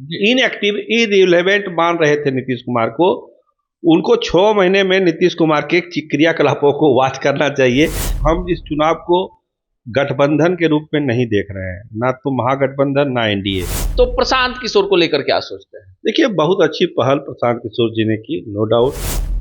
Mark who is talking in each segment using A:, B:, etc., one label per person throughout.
A: Inactive, irrelevant मान रहे थे नीतीश कुमार को। उनको 6 महीने में नीतीश कुमार के क्रियाकलापों को वॉच करना चाहिए। हम इस चुनाव को गठबंधन के रूप में नहीं देख रहे हैं, ना तो महागठबंधन ना एनडीए।
B: तो प्रशांत किशोर को लेकर क्या सोचते हैं?
A: देखिए, बहुत अच्छी पहल प्रशांत किशोर जी ने की, नो डाउट।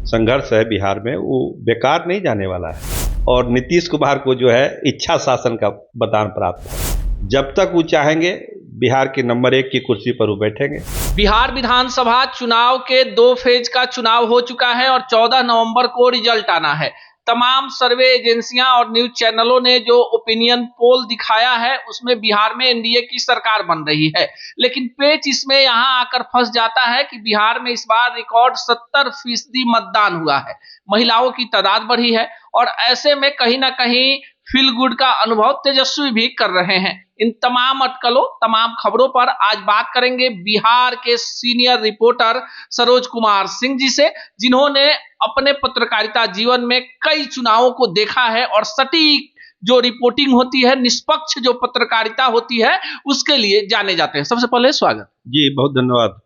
A: संघर्ष है बिहार में, वो बेकार नहीं जाने वाला है। और नीतीश कुमार को जो है इच्छा शासन का वरदान प्राप्त है। जब तक वो चाहेंगे बिहार के नंबर 1 की कुर्सी पर वो बैठेंगे।
B: बिहार विधानसभा चुनाव के 2 फेज का चुनाव हो चुका है और 14 नवंबर को रिजल्ट आना है। तमाम सर्वे एजेंसियां और न्यूज चैनलों ने जो ओपिनियन पोल दिखाया है उसमें बिहार में एनडीए की सरकार बन रही है। लेकिन पेच इसमें यहां आकर फंस जाता है कि बिहार में इस बार रिकॉर्ड 70% मतदान हुआ है। महिलाओं की तादाद बढ़ी है और ऐसे में कहीं ना कहीं फील गुड का अनुभव तेजस्वी भी कर रहे हैं। इन तमाम अटकलों, तमाम खबरों पर आज बात करेंगे बिहार के सीनियर रिपोर्टर सरोज कुमार सिंह जी से, जिन्होंने अपने पत्रकारिता जीवन में कई चुनावों को देखा है और सटीक जो रिपोर्टिंग होती है, निष्पक्ष जो पत्रकारिता होती है, उसके लिए जाने जाते हैं। सबसे पहले स्वागत
A: जी, बहुत धन्यवाद।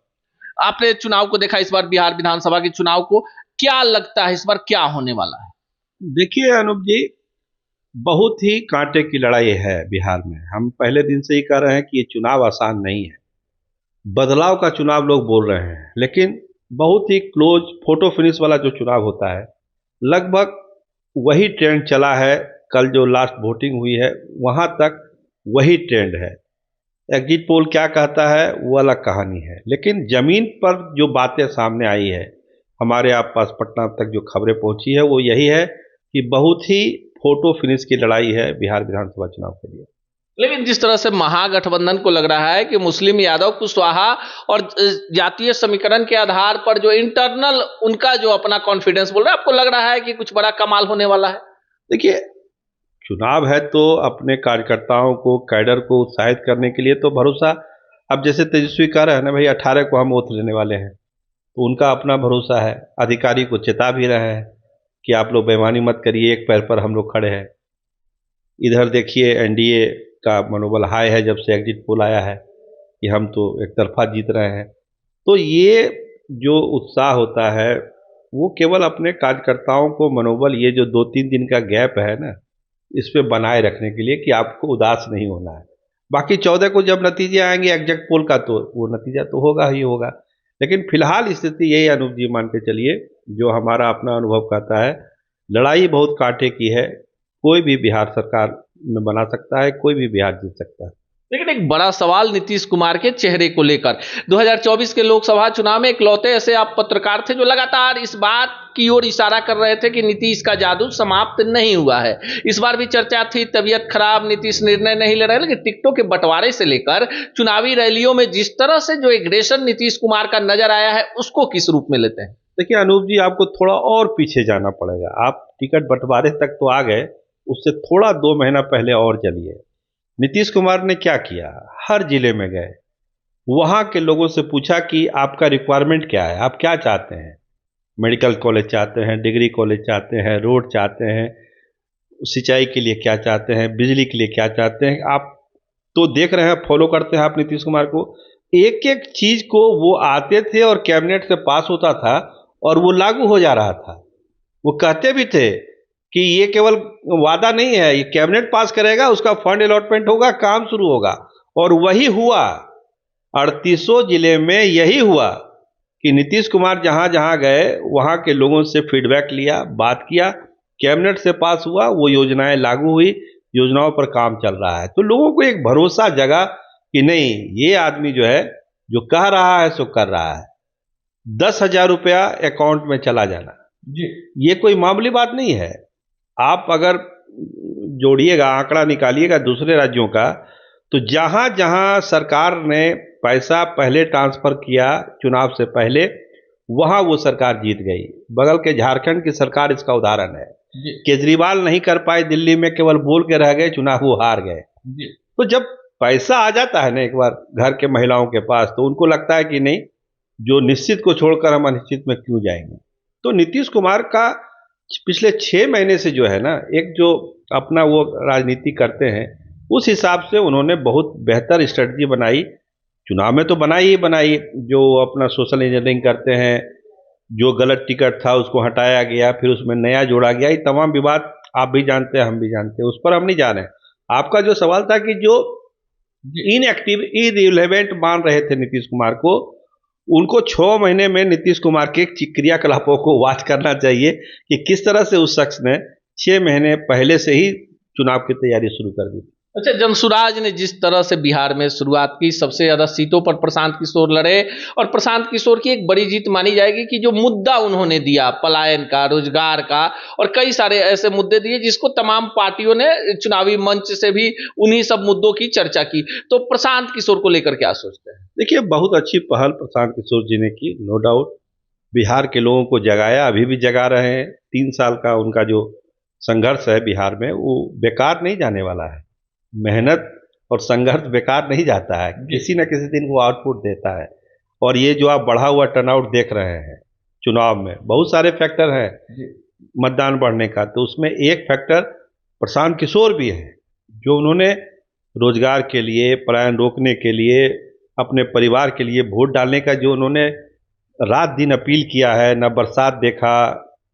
B: आपने चुनाव को देखा, इस बार बिहार विधानसभा के चुनाव को, क्या लगता है इस बार क्या होने वाला है?
A: देखिए अनूप जी, बहुत ही कांटे की लड़ाई है बिहार में। हम पहले दिन से ही कह रहे हैं कि ये चुनाव आसान नहीं है। बदलाव का चुनाव लोग बोल रहे हैं, लेकिन बहुत ही क्लोज फोटो फिनिश वाला जो चुनाव होता है, लगभग वही ट्रेंड चला है। कल जो लास्ट वोटिंग हुई है वहां तक वही ट्रेंड है। एग्जिट पोल क्या कहता है वो अलग कहानी है, लेकिन जमीन पर जो बातें सामने आई है, हमारे आप पास पटना तक जो खबरें पहुंची है, वो यही है कि बहुत ही फोटो फिनिश की लड़ाई है बिहार विधानसभा चुनाव के लिए।
B: लेकिन जिस तरह से महागठबंधन को लग रहा है कि मुस्लिम यादव कुशवाहा और जातीय समीकरण के आधार पर जो इंटरनल उनका जो अपना कॉन्फिडेंस बोल रहा है, आपको लग रहा है कि कुछ बड़ा कमाल होने वाला है?
A: देखिए, चुनाव है तो अपने कार्यकर्ताओं को, कैडर को उत्साहित करने के लिए तो भरोसा, अब जैसे तेजस्वी कह रहे हैं ना भाई 18 को हम ओथ लेने वाले हैं, तो उनका अपना भरोसा है। अधिकारी को चेता भी रहे हैं कि आप लोग बेईमानी मत करिए, एक पैर पर हम लोग खड़े हैं। इधर देखिए, एनडीए का मनोबल हाई है जब से एग्जिट पोल आया है कि हम तो एक तरफा जीत रहे हैं। तो ये जो उत्साह होता है वो केवल अपने कार्यकर्ताओं को मनोबल, ये जो 2-3 दिन का गैप है ना, इस पे बनाए रखने के लिए कि आपको उदास नहीं होना है। बाकी 14 को जब नतीजे आएंगे एग्जैक्ट पोल का, तो वो नतीजा तो होगा ही होगा। लेकिन फिलहाल स्थिति यही अनूप जी, मान के चलिए, जो हमारा अपना अनुभव कहता है, लड़ाई बहुत कांटे की है। कोई भी बिहार सरकार में बना सकता है, कोई भी बिहार जीत सकता है।
B: लेकिन एक बड़ा सवाल नीतीश कुमार के चेहरे को लेकर, 2024 के लोकसभा चुनाव में इकलौते ऐसे आप पत्रकार थे जो लगातार इस बात की ओर इशारा कर रहे थे कि नीतीश का जादू समाप्त नहीं हुआ है। इस बार भी चर्चा थी, तबीयत खराब, नीतीश निर्णय नहीं ले रहे। लेकिन टिकटों के बंटवारे से लेकर चुनावी रैलियों में जिस तरह से जो एग्रेशन नीतीश कुमार का नजर आया है, उसको किस रूप में लेते हैं?
A: देखिए अनूप जी, आपको थोड़ा और पीछे जाना पड़ेगा। आप टिकट बंटवारे तक तो आ गए, उससे थोड़ा 2 महीना पहले और चलिए। नीतीश कुमार ने क्या किया, हर जिले में गए, वहां के लोगों से पूछा कि आपका रिक्वायरमेंट क्या है, आप क्या चाहते हैं। मेडिकल कॉलेज चाहते हैं, डिग्री कॉलेज चाहते हैं, रोड चाहते हैं, सिंचाई के लिए क्या चाहते हैं, बिजली के लिए क्या चाहते हैं। आप तो देख रहे हैं, फॉलो करते हैं आप नीतीश कुमार को। एक एक चीज को वो आते थे और कैबिनेट से पास होता था और वो लागू हो जा रहा था। वो कहते भी थे कि ये केवल वादा नहीं है, ये कैबिनेट पास करेगा, उसका फंड अलॉटमेंट होगा, काम शुरू होगा। और वही हुआ, 38 जिले में यही हुआ कि नीतीश कुमार जहां जहां गए वहां के लोगों से फीडबैक लिया, बात किया, कैबिनेट से पास हुआ, वो योजनाएं लागू हुई, योजनाओं पर काम चल रहा है। तो लोगों को एक भरोसा जगा कि नहीं, ये आदमी जो है, जो कह रहा है सो कर रहा है। 10,000 रुपया अकाउंट में चला जाना जी, ये कोई मामूली बात नहीं है। आप अगर जोड़िएगा, आंकड़ा निकालिएगा दूसरे राज्यों का, तो जहां जहां सरकार ने पैसा पहले ट्रांसफर किया चुनाव से पहले, वहां वो सरकार जीत गई। बगल के झारखंड की सरकार इसका उदाहरण है। केजरीवाल नहीं कर पाए दिल्ली में, केवल बोल के रह गए, चुनाव वो हार गए। तो जब पैसा आ जाता है ना एक बार घर के महिलाओं के पास, तो उनको लगता है कि नहीं, जो निश्चित को छोड़कर हम अनिश्चित में क्यों जाएंगे। तो नीतीश कुमार का पिछले 6 महीने से जो है ना, एक जो अपना वो राजनीति करते हैं, उस हिसाब से उन्होंने बहुत बेहतर स्ट्रेटजी बनाई। चुनाव में तो बनाई ही बनाई, जो अपना सोशल इंजीनियरिंग करते हैं, जो गलत टिकट था उसको हटाया गया, फिर उसमें नया जोड़ा गया, ये तमाम विवाद आप भी जानते हैं, हम भी जानते हैं, उस पर हम नहीं जा रहे हैं। आपका जो सवाल था कि जो इनएक्टिव इरिलेवेंट मान रहे थे नीतीश कुमार को, उनको 6 महीने में नीतीश कुमार के क्रियाकलापों को वॉच करना चाहिए कि किस तरह से उस शख्स ने 6 महीने पहले से ही चुनाव की तैयारी शुरू कर दी।
B: अच्छा, जनसुराज ने जिस तरह से बिहार में शुरुआत की, सबसे ज्यादा सीटों पर प्रशांत किशोर लड़े, और प्रशांत किशोर की एक बड़ी जीत मानी जाएगी कि जो मुद्दा उन्होंने दिया पलायन का, रोजगार का, और कई सारे ऐसे मुद्दे दिए जिसको तमाम पार्टियों ने चुनावी मंच से भी उन्हीं सब मुद्दों की चर्चा की। तो प्रशांत किशोर को लेकर क्या सोचते हैं?
A: देखिए, बहुत अच्छी पहल प्रशांत किशोर जी ने की, नो डाउट। बिहार के लोगों को जगाया, अभी भी जगा रहे हैं। 3 साल का उनका जो संघर्ष है बिहार में, वो बेकार नहीं जाने वाला है। मेहनत और संघर्ष बेकार नहीं जाता है, किसी न किसी दिन वो आउटपुट देता है। और ये जो आप बढ़ा हुआ टर्नआउट देख रहे हैं चुनाव में, बहुत सारे फैक्टर हैं मतदान बढ़ने का, तो उसमें एक फैक्टर प्रशांत किशोर भी है, जो उन्होंने रोजगार के लिए, पलायन रोकने के लिए, अपने परिवार के लिए वोट डालने का जो उन्होंने रात दिन अपील किया है, न बरसात देखा,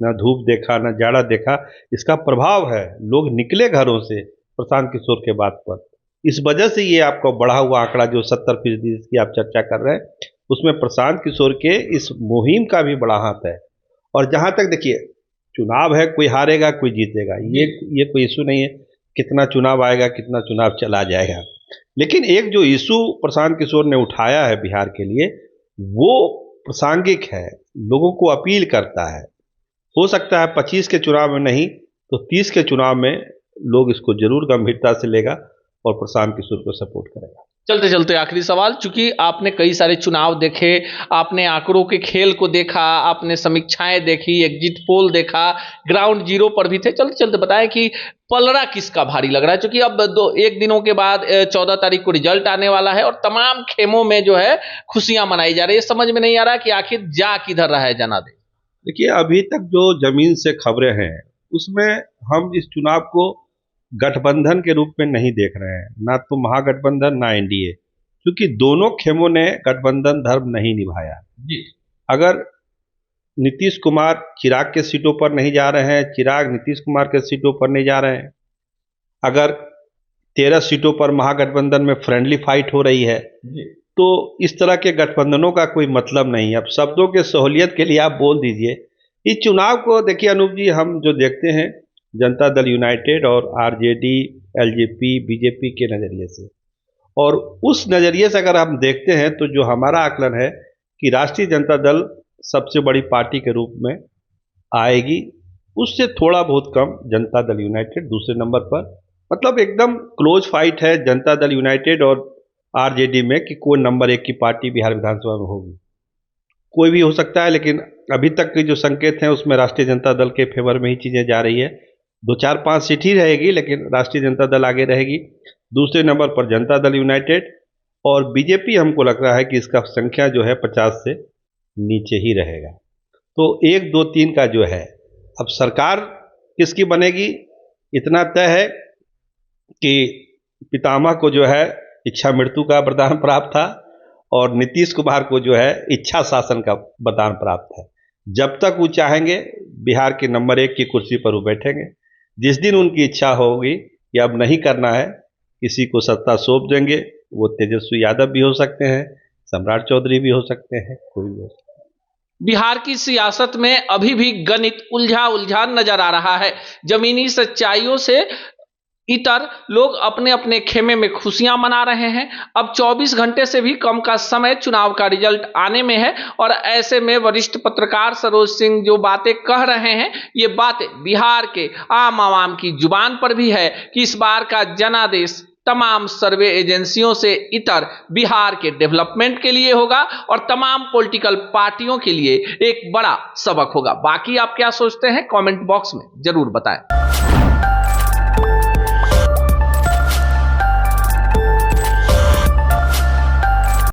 A: न धूप देखा, न जाड़ा देखा, इसका प्रभाव है। लोग निकले घरों से प्रशांत किशोर के बात पर। इस वजह से ये आपका बढ़ा हुआ आंकड़ा जो 70% की आप चर्चा कर रहे हैं, उसमें प्रशांत किशोर के इस मुहिम का भी बड़ा हाथ है। और जहां तक देखिए, चुनाव है, कोई हारेगा कोई जीतेगा, ये कोई इशू नहीं है, कितना चुनाव आएगा कितना चुनाव चला जाएगा। लेकिन एक जो इशू प्रशांत किशोर ने उठाया है बिहार के लिए, वो प्रासंगिक है, लोगों को अपील करता है। हो सकता है 25 के चुनाव में नहीं तो 30 के चुनाव में लोग इसको जरूर गंभीरता से लेगा और प्रशांत किशोर को सपोर्ट करेगा।
B: चलते चलते आखिरी सवाल, चूंकि आपने कई सारे चुनाव देखे, आपने आंकड़ों के खेल को देखा, आपने समीक्षाएं देखी, एग्जिट पोल देखा, ग्राउंड जीरो पर भी थे, चलते चलते बताएं कि पलड़ा किसका भारी लग रहा है? क्योंकि अब एक दिनों के बाद 14 तारीख को रिजल्ट आने वाला है और तमाम खेमों में जो है खुशियां मनाई जा रही है। समझ में नहीं आ रहा कि आखिर जा किधर रहा है जनादेश।
A: देखिए, अभी तक जो जमीन से खबरें हैं उसमें हम इस चुनाव को गठबंधन के रूप में नहीं देख रहे हैं, ना तो महागठबंधन ना एनडीए, क्योंकि दोनों खेमों ने गठबंधन धर्म नहीं निभाया जी। अगर नीतीश कुमार चिराग के सीटों पर नहीं जा रहे हैं, चिराग नीतीश कुमार के सीटों पर नहीं जा रहे हैं, अगर 13 सीटों पर महागठबंधन में फ्रेंडली फाइट हो रही है जी, तो इस तरह के गठबंधनों का कोई मतलब नहीं है। अब शब्दों के सहूलियत के लिए आप बोल दीजिए। इस चुनाव को देखिए अनूप जी, हम जो देखते हैं जनता दल यूनाइटेड और आरजेडी, एलजेपी, बीजेपी के नज़रिए से, और उस नज़रिए से अगर हम देखते हैं तो जो हमारा आकलन है कि राष्ट्रीय जनता दल सबसे बड़ी पार्टी के रूप में आएगी, उससे थोड़ा बहुत कम जनता दल यूनाइटेड दूसरे नंबर पर। मतलब एकदम क्लोज फाइट है जनता दल यूनाइटेड और आरजेडी में कि कोई नंबर 1 की पार्टी बिहार विधानसभा में होगी। कोई भी हो सकता है, लेकिन अभी तक के जो संकेत हैं उसमें राष्ट्रीय जनता दल के फेवर में ही चीज़ें जा रही है। 2-4-5 सीट ही रहेगी, लेकिन राष्ट्रीय जनता दल आगे रहेगी। दूसरे नंबर पर जनता दल यूनाइटेड, और बीजेपी हमको लग रहा है कि इसका संख्या जो है 50 से नीचे ही रहेगा। तो 1, 2, 3 का जो है, अब सरकार किसकी बनेगी इतना तय है कि पितामह को जो है इच्छा मृत्यु का वरदान प्राप्त था और नीतीश कुमार को जो है इच्छा शासन का वरदान प्राप्त है। जब तक वो चाहेंगे बिहार के नंबर 1 की कुर्सी पर वो बैठेंगे। जिस दिन उनकी इच्छा होगी कि अब नहीं करना है, किसी को सत्ता सौंप देंगे, वो तेजस्वी यादव भी हो सकते हैं, सम्राट चौधरी भी हो सकते हैं, कोई भी हो सकता है।
B: बिहार की सियासत में अभी भी गणित उलझा उलझा नजर आ रहा है। जमीनी सच्चाइयों से इतर लोग अपने अपने खेमे में खुशियां मना रहे हैं। अब 24 घंटे से भी कम का समय चुनाव का रिजल्ट आने में है, और ऐसे में वरिष्ठ पत्रकार सरोज सिंह जो बातें कह रहे हैं, ये बातें बिहार के आम आवाम की जुबान पर भी है कि इस बार का जनादेश तमाम सर्वे एजेंसियों से इतर बिहार के डेवलपमेंट के लिए होगा और तमाम पॉलिटिकल पार्टियों के लिए एक बड़ा सबक होगा। बाकी आप क्या सोचते हैं कमेंट बॉक्स में जरूर बताएं।